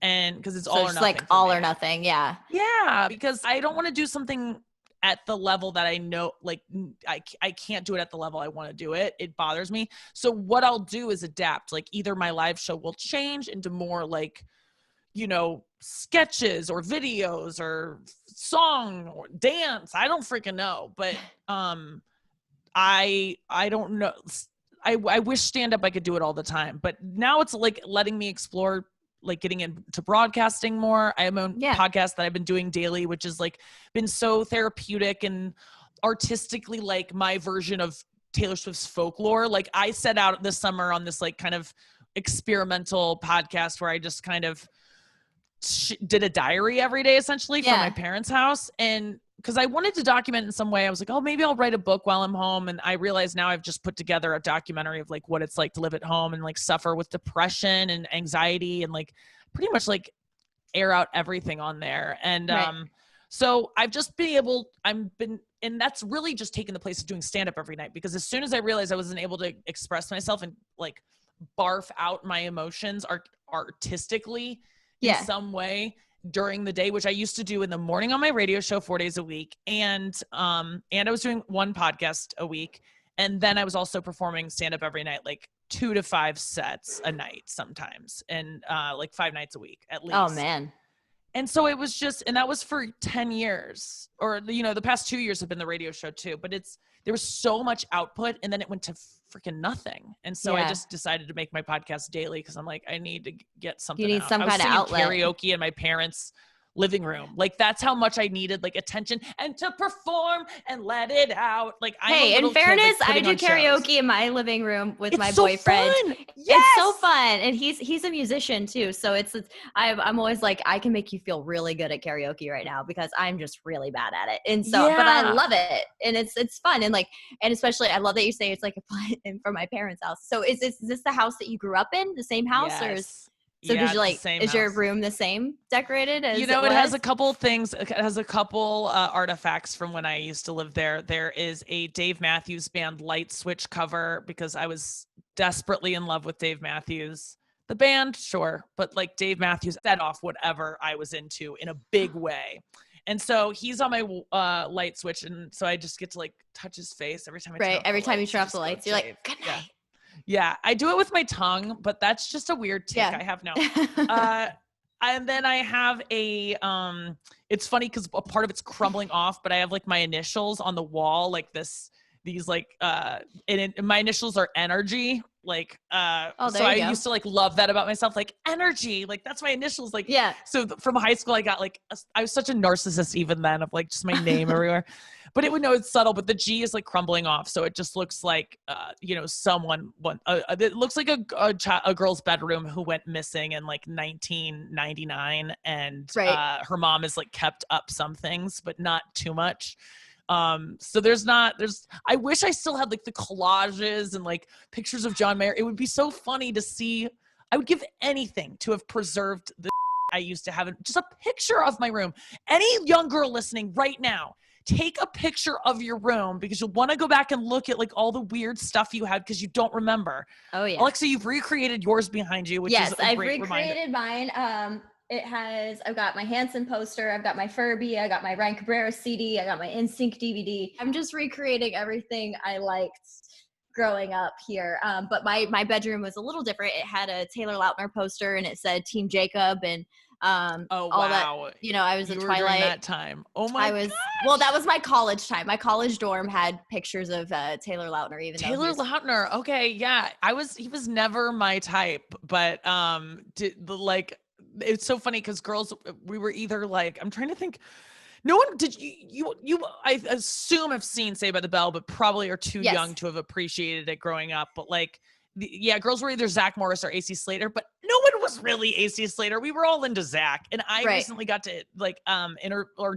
And because it's So all or it's nothing. like for all me. or nothing. Yeah. Yeah, because I don't want to do something at the level that I know, like I can't do it at the level I want to do it. It bothers me. So what I'll do is adapt. Like either my live show will change into more like, you know, sketches or videos or song or dance. I don't freaking know. But I don't know. I wish stand up I could do it all the time. But now it's like letting me explore like getting into broadcasting more. I have my own podcast that I've been doing daily, which has like been so therapeutic and artistically like my version of Taylor Swift's folklore. Like I set out this summer on this like kind of experimental podcast where I just kind of did a diary every day essentially from my parents' house. And because I wanted to document in some way, I was like, oh, maybe I'll write a book while I'm home. And I realized now I've just put together a documentary of like what it's like to live at home and like suffer with depression and anxiety and like pretty much like air out everything on there. And so I've just and that's really just taken the place of doing stand-up every night, because as soon as I realized I wasn't able to express myself and like barf out my emotions artistically in some way during the day, which I used to do in the morning on my radio show 4 days a week. And I was doing one podcast a week. And then I was also performing stand-up every night, like 2 to 5 sets a night sometimes. And like 5 nights a week at least. Oh man. And so it was just, and that was for 10 years or, you know, the past 2 years have been the radio show too, but there was so much output and then it went to freaking nothing. And so I just decided to make my podcast daily because I'm like, I need to get something. You need out. some kind of outlet. Karaoke in my parents' living room. Like that's how much I needed like attention and to perform and let it out. Like in fairness, I do karaoke in my living room with my boyfriend. Fun. Yes! It's so fun. And he's a musician too. So I'm always like, I can make you feel really good at karaoke right now because I'm just really bad at it. And so, but I love it. And it's fun. And like, and especially I love that you say it's like a from my parents' house. So is this the house that you grew up in, the same house? Yes. So did you like, is house. your room the same decorated as it has a couple things. It has a couple artifacts from when I used to live there. There is a Dave Matthews Band Light Switch cover because I was desperately in love with Dave Matthews. The band, sure, but like Dave Matthews set off whatever I was into in a big way. And so he's on my light switch. And so I just get to like touch his face every time I turn off every the time you lights, turn off the lights, you're like, good night. Yeah, I do it with my tongue, but that's just a weird tick I have now. And then I have it's funny because a part of it's crumbling off, but I have like my initials on the wall, like these like, and my initials are energy. Like, so I used to like love that about myself, like energy, like that's my initials. Like, so from high school, I got like, I was such a narcissist even then of like just my name everywhere, but it's subtle, but the G is like crumbling off. So it just looks like, you know, it looks like a girl's bedroom who went missing in like 1999. And her mom has like kept up some things, but not too much. So I wish I still had like the collages and like pictures of John Mayer. It would be so funny to see. I would give anything to have preserved the I used to have, just a picture of my room. Any young girl listening right now, take a picture of your room because you'll want to go back and look at like all the weird stuff you had because you don't remember. Oh yeah. Alexa, you've recreated yours behind you, which is a great reminder. I've recreated mine. I've got my Hanson poster, I've got my Furby, I got my Ryan Cabrera CD, I got my NSYNC DVD. I'm just recreating everything I liked growing up here. But my bedroom was a little different. It had a Taylor Lautner poster and it said Team Jacob and all that, you know, I was a Twilight that time. Oh my gosh. Well, that was my college time. My college dorm had pictures of Taylor Lautner, even Taylor Lautner. Okay. Yeah. He was never my type, but it's so funny because girls, we were either like, I'm trying to think, no one did you I assume have seen Saved by the Bell, but probably are too young to have appreciated it growing up. But like, girls were either Zach Morris or AC Slater, but no no one was really AC Slater. We were all into Zach, and I Right. recently got to like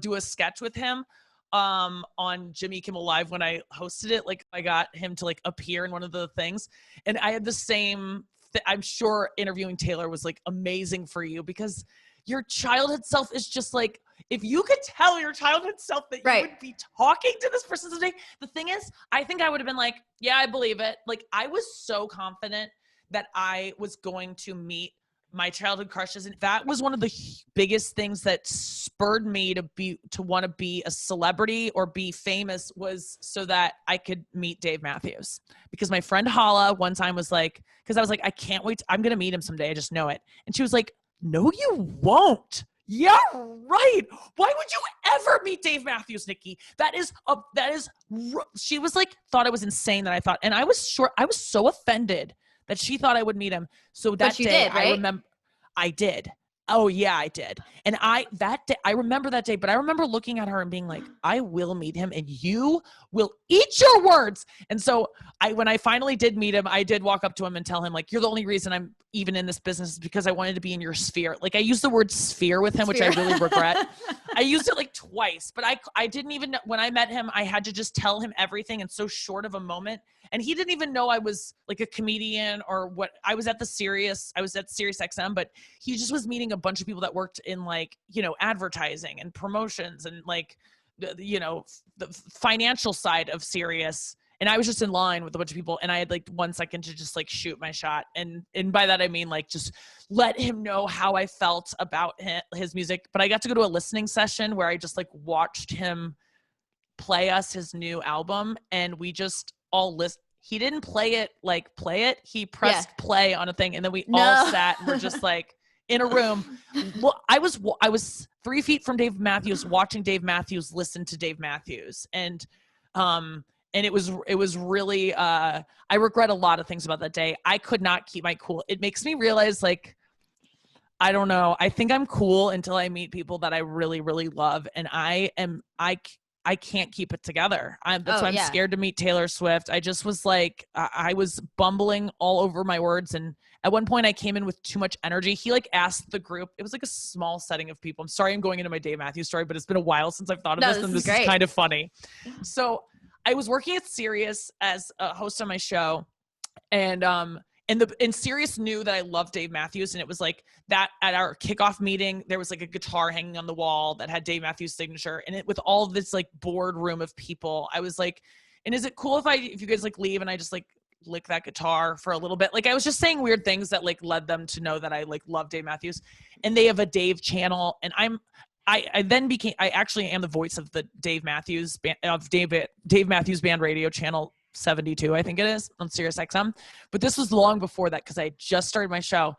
do a sketch with him on Jimmy Kimmel Live when I hosted it. Like I got him to like appear in one of the things, and I had the same I'm sure interviewing Taylor was like amazing for you because your childhood self is just like, if you could tell your childhood self that you would be talking to this person today, the thing is, I think I would have been like, yeah, I believe it. Like I was so confident that I was going to meet my childhood crushes. And that was one of the biggest things that spurred me to want to be a celebrity or be famous, was so that I could meet Dave Matthews. Because my friend Hala one time was like, because I was like, I can't wait. I'm going to meet him someday. I just know it. And she was like, no, you won't. Yeah, right. Why would you ever meet Dave Matthews, Nikki? She was like, thought I was insane that I thought, and I was so offended that she thought I would meet him. So that day, I remember I did. Oh yeah, I did. And I remember that day, but I remember looking at her and being like, I will meet him and you will eat your words. And so when I finally did meet him, I did walk up to him and tell him like, you're the only reason I'm even in this business is because I wanted to be in your sphere. Like I used the word sphere with him, which I really regret. I used it like twice, but I didn't even know, when I met him, I had to just tell him everything in so short of a moment. And he didn't even know I was like a comedian or what. I was at Sirius XM, but he just was meeting a bunch of people that worked in like, advertising and promotions and like, the financial side of Sirius. And I was just in line with a bunch of people and I had like 1 second to just like shoot my shot. And by that, I mean like just let him know how I felt about his music. But I got to go to a listening session where I just like watched him play us his new album. And we just all listen. He didn't play it. He pressed play on a thing. And then we all sat and we're just like in a room. Well, I was 3 feet from Dave Matthews watching Dave Matthews listen to Dave Matthews. And it was really, I regret a lot of things about that day. I could not keep my cool. It makes me realize like, I don't know. I think I'm cool until I meet people that I really, really love. And I can't keep it together. That's why I'm scared to meet Taylor Swift. I just was like, I was bumbling all over my words. And at one point I came in with too much energy. He like asked the group, it was like a small setting of people. I'm sorry I'm going into my Dave Matthews story, but it's been a while since I've thought of this. And this is kind of funny. So I was working at Sirius as a host on my show. And Sirius knew that I loved Dave Matthews. And it was like that at our kickoff meeting, there was like a guitar hanging on the wall that had Dave Matthews' signature. And with all of this like boardroom of people, I was like, and is it cool if you guys like leave and I just like lick that guitar for a little bit? Like I was just saying weird things that like led them to know that I like love Dave Matthews. And they have a Dave channel. And I actually am the voice of the Dave Matthews Dave Matthews Band radio channel 72, I think it is, on Sirius XM. But this was long before that because I just started my show.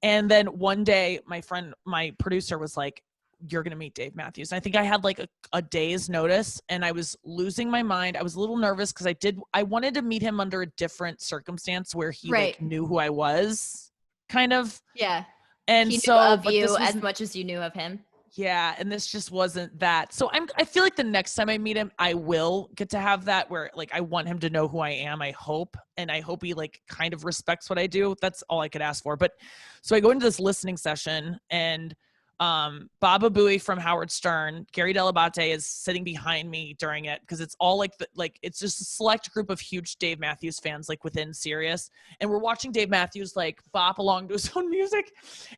And then one day my producer was like, you're going to meet Dave Matthews. And I think I had like a day's notice and I was losing my mind. I was a little nervous because I wanted to meet him under a different circumstance where he like knew who I was kind of. Yeah. And he so knew of you as much as you knew of him. Yeah, and this just wasn't that. So I feel like the next time I meet him, I will get to have that where like I want him to know who I am, I hope. And I hope he like kind of respects what I do. That's all I could ask for. But so I go into this listening session and Baba Booey from Howard Stern, Gary Delabate is sitting behind me during it because it's all like it's just a select group of huge Dave Matthews fans like within Sirius, and we're watching Dave Matthews like bop along to his own music,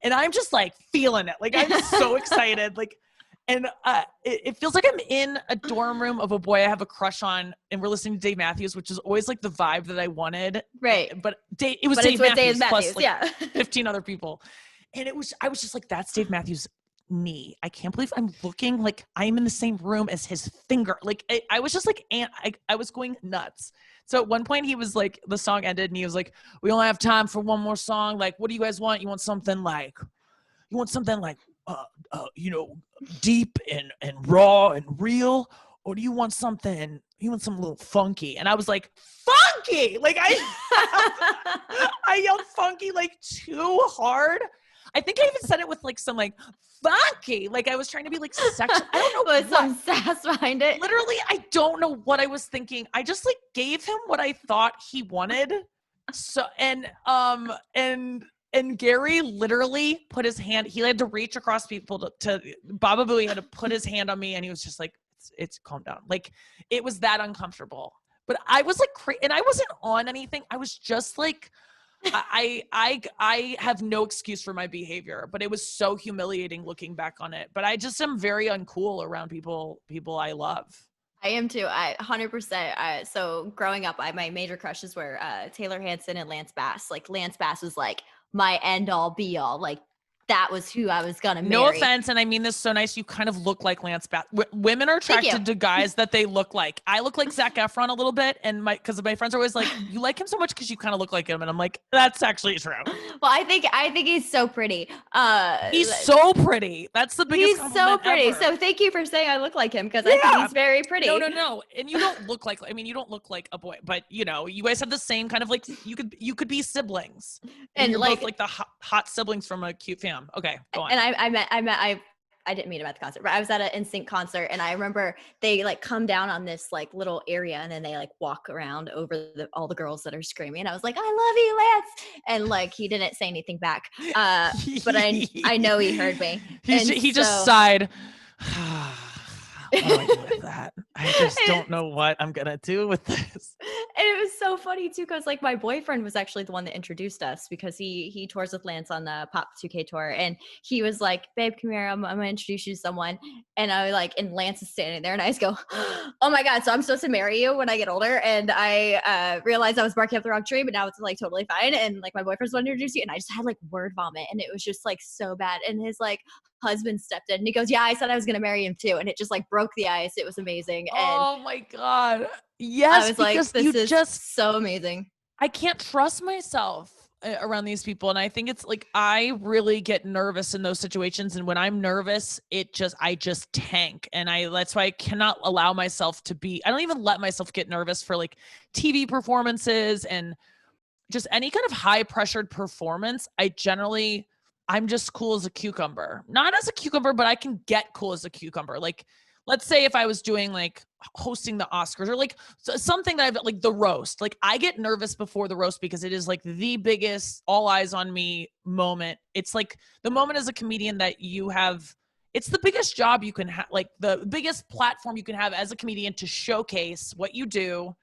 and I'm just like feeling it, like I'm so excited, like, and it feels like I'm in a dorm room of a boy I have a crush on, and we're listening to Dave Matthews, which is always like the vibe that I wanted, right? But it was Dave Matthews plus like 15 other people. And I was just like, that's Dave Matthews' knee. I can't believe I'm looking like I'm in the same room as his finger. Like I was just like, I was going nuts. So at one point he was like, the song ended and he was like, we only have time for one more song. Like, what do you guys want? You want something like, deep and raw and real? Or do you want something little funky? And I was like, funky! Like I yelled funky like too hard. I think I even said it with like some like funky, like I was trying to be like sexual. I don't know with some sass behind it. Literally, I don't know what I was thinking. I just like gave him what I thought he wanted. So and And Gary literally put his hand, he had to reach across people to Baba Booey had to put his hand on me, and he was just like, it's calm down. Like, it was that uncomfortable. But I was like, and I wasn't on anything. I was just like, I have no excuse for my behavior, but it was so humiliating looking back on it. But I just am very uncool around people I love. I am too. I 100%. So growing up, my major crushes were Taylor Hanson and Lance Bass. Like Lance Bass was like my end all be all. Like that was who I was gonna marry. No offense, and I mean this so nice. You kind of look like Lance Bass. Women are attracted to guys that they look like. I look like Zac Efron a little bit, and because my friends are always like, "You like him so much because you kind of look like him," and I'm like, "That's actually true." Well, I think he's so pretty. He's so pretty. That's the biggest. He's so pretty. Ever. So thank you for saying I look like him, because I think he's very pretty. No. And you don't look like. I mean, you don't look like a boy, but you guys have the same kind of like. You could be siblings, and you're both like the hot siblings from a cute fam. Okay, go on. And I didn't meet him at the concert, but I was at an NSYNC concert, and I remember they like come down on this like little area, and then they like walk around over all the girls that are screaming. And I was like, "I love you, Lance," and like he didn't say anything back, but I know he heard me. He just sighed. What do I do with that? I just don't know what I'm gonna do with this. And it was so funny too, because like my boyfriend was actually the one that introduced us, because he tours with Lance on the Pop 2K tour, and he was like, "Babe, come here, I'm gonna introduce you to someone." And I like, and Lance is standing there, and I just go, "Oh my god, so I'm supposed to marry you when I get older?" And I realized I was barking up the wrong tree, but now it's like totally fine. And like my boyfriend's one to introduce you, and I just had like word vomit, and it was just like so bad. And his like husband stepped in, and he goes, "Yeah, I said I was gonna marry him too," and it just like broke the ice. It was amazing. And oh my god, yes, I was like, "This is just so amazing." I can't trust myself around these people, and I think it's like I really get nervous in those situations, and when I'm nervous, I just tank, and that's why I cannot allow myself to be. I don't even let myself get nervous for like TV performances and just any kind of high pressured performance. I'm just cool as a cucumber. Not as a cucumber, but I can get cool as a cucumber. Like, let's say if I was doing like hosting the Oscars or like something that I've like the roast, like I get nervous before the roast because it is like the biggest all eyes on me moment. It's like the moment as a comedian that you have, it's the biggest job you can have, like the biggest platform you can have as a comedian to showcase what you do.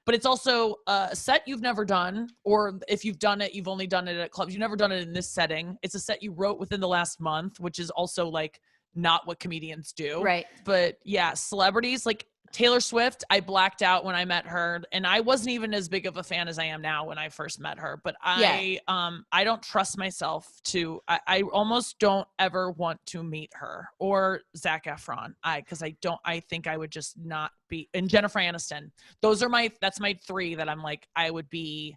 But it's also a set you've never done, or if you've done it, you've only done it at clubs. You've never done it in this setting. It's a set you wrote within the last month, which is also like not what comedians do. Right. But yeah, celebrities like Taylor Swift, I blacked out when I met her, and I wasn't even as big of a fan as I am now when I first met her. But I don't trust myself to. I almost don't ever want to meet her or Zac Efron. I think I would just not be. And Jennifer Aniston. That's my three that I'm like I would be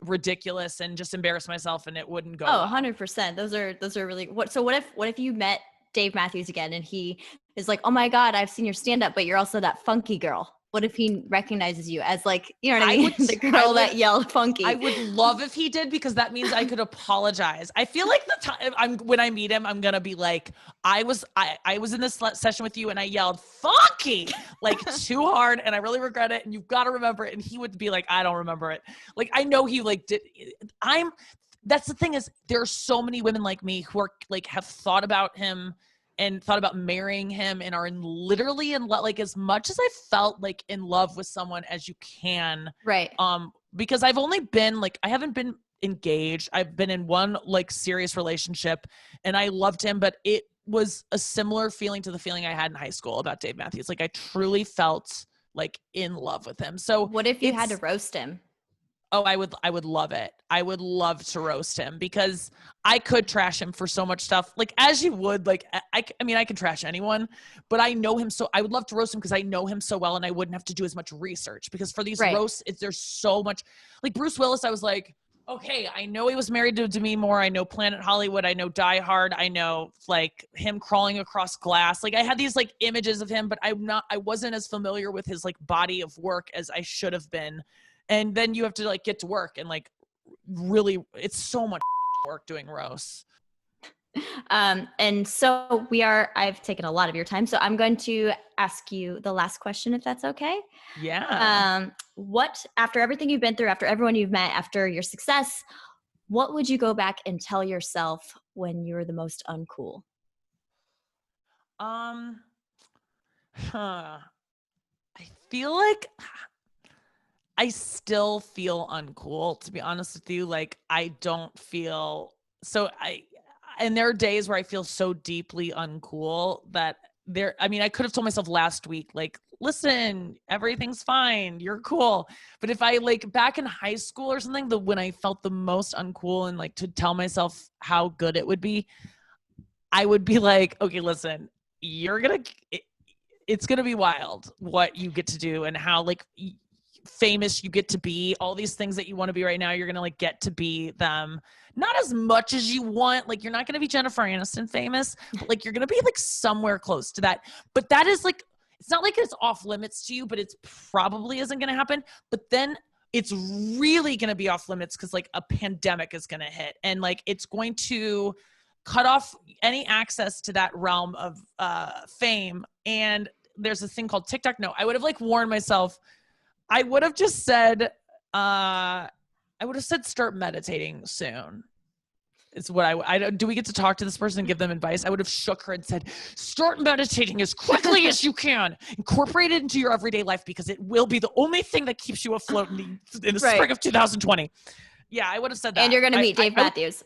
ridiculous and just embarrass myself, and it wouldn't go. Oh, 100%. Those are really what if you met Dave Matthews again, and he is like, "Oh my god, I've seen your stand up, but you're also that funky girl." What if he recognizes you as like, you know what I mean? The girl that yelled funky. I would love if he did, because that means I could apologize. I feel like the time when I meet him, I'm going to be like, I was in this session with you and I yelled funky like too hard, and I really regret it. And you've got to remember it. And he would be like, I don't remember it. Like, I know he like did. That's the thing, is there are so many women like me who are like, have thought about him and thought about marrying him and are literally in love, like as much as I felt like in love with someone as you can. Right. Because I've only been like, I haven't been engaged. I've been in one like serious relationship, and I loved him, but it was a similar feeling to the feeling I had in high school about Dave Matthews. Like I truly felt like in love with him. So what if you had to roast him? Oh, I would love it. I would love to roast him, because I could trash him for so much stuff. Like, as you would, like, I mean, I can trash anyone, but I know him so, I would love to roast him because I know him so well, and I wouldn't have to do as much research, because for these roasts, there's so much, like Bruce Willis, I was like, okay, I know he was married to Demi Moore. I know Planet Hollywood. I know Die Hard. I know like him crawling across glass. Like I had these like images of him, but I wasn't as familiar with his like body of work as I should have been. And then you have to like get to work, and like really, it's so much work doing roasts. And so I've taken a lot of your time, so I'm going to ask you the last question, if that's okay. Yeah. What, after everything you've been through, after everyone you've met, after your success, What would you go back and tell yourself when you're the most uncool? Um, huh. I feel like I still feel uncool, to be honest with you. Like I don't feel so and there are days where I feel so deeply uncool that I mean, I could have told myself last week, like, listen, everything's fine. You're cool. But if I like back in high school or something, when I felt the most uncool and like to tell myself how good it would be, I would be like, okay, listen, it's going to be wild what you get to do and how like famous you get to be. All these things that you want to be right now, you're going to like get to be them. Not as much as you want. Like you're not going to be Jennifer Aniston famous, but like you're going to be like somewhere close to that. But that is like, it's not like it's off limits to you, but it's probably isn't going to happen. But then it's really going to be off limits because like a pandemic is going to hit and like it's going to cut off any access to that realm of fame. And there's this thing called TikTok. No, I would have like warned myself. I would have just said, start meditating soon. It's what do we get to talk to this person and give them advice? I would have shook her and said, start meditating as quickly as you can. Incorporate it into your everyday life because it will be the only thing that keeps you afloat in the spring of 2020. Yeah, I would have said that. And you're going to meet Dave Matthews.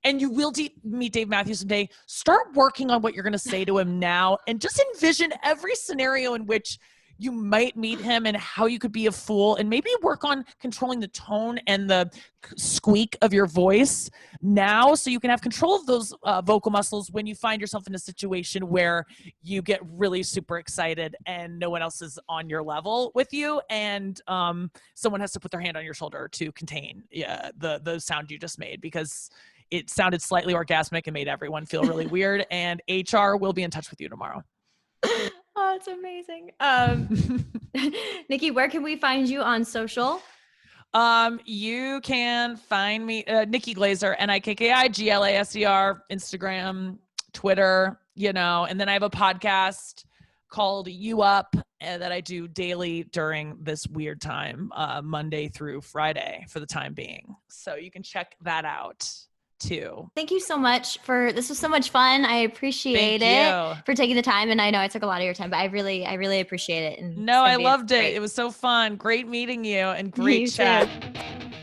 And you will meet Dave Matthews someday. Start working on what you're going to say to him now and just envision every scenario in which you might meet him and how you could be a fool and maybe work on controlling the tone and the squeak of your voice now so you can have control of those vocal muscles when you find yourself in a situation where you get really super excited and no one else is on your level with you and someone has to put their hand on your shoulder to contain the sound you just made because it sounded slightly orgasmic and made everyone feel really weird, and HR will be in touch with you tomorrow. Oh, it's amazing. Nikki, where can we find you on social? You can find me, Nikki Glaser, NIKKIGLASER, Instagram, Twitter, and then I have a podcast called You Up that I do daily during this weird time, Monday through Friday for the time being. So you can check that out too. Thank you so much this was so much fun. I appreciate it for taking the time. And I know I took a lot of your time, but I really appreciate it. And no, I loved it. It was so fun. Great meeting you and great chat.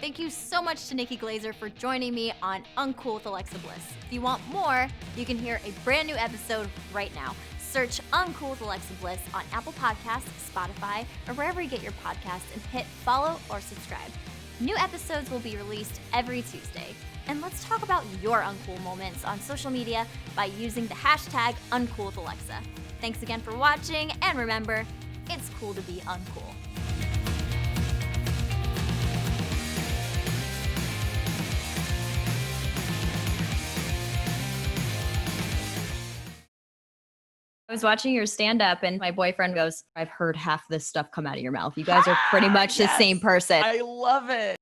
Thank you so much to Nikki Glaser for joining me on Uncool with Alexa Bliss. If you want more, you can hear a brand new episode right now. Search Uncool with Alexa Bliss on Apple Podcasts, Spotify, or wherever you get your podcasts and hit follow or subscribe. New episodes will be released every Tuesday. And let's talk about your uncool moments on social media by using the hashtag #UncoolWithAlexa. Thanks again for watching, and remember, it's cool to be uncool. I was watching your stand-up and my boyfriend goes, I've heard half this stuff come out of your mouth. You guys are pretty much the same person. I love it.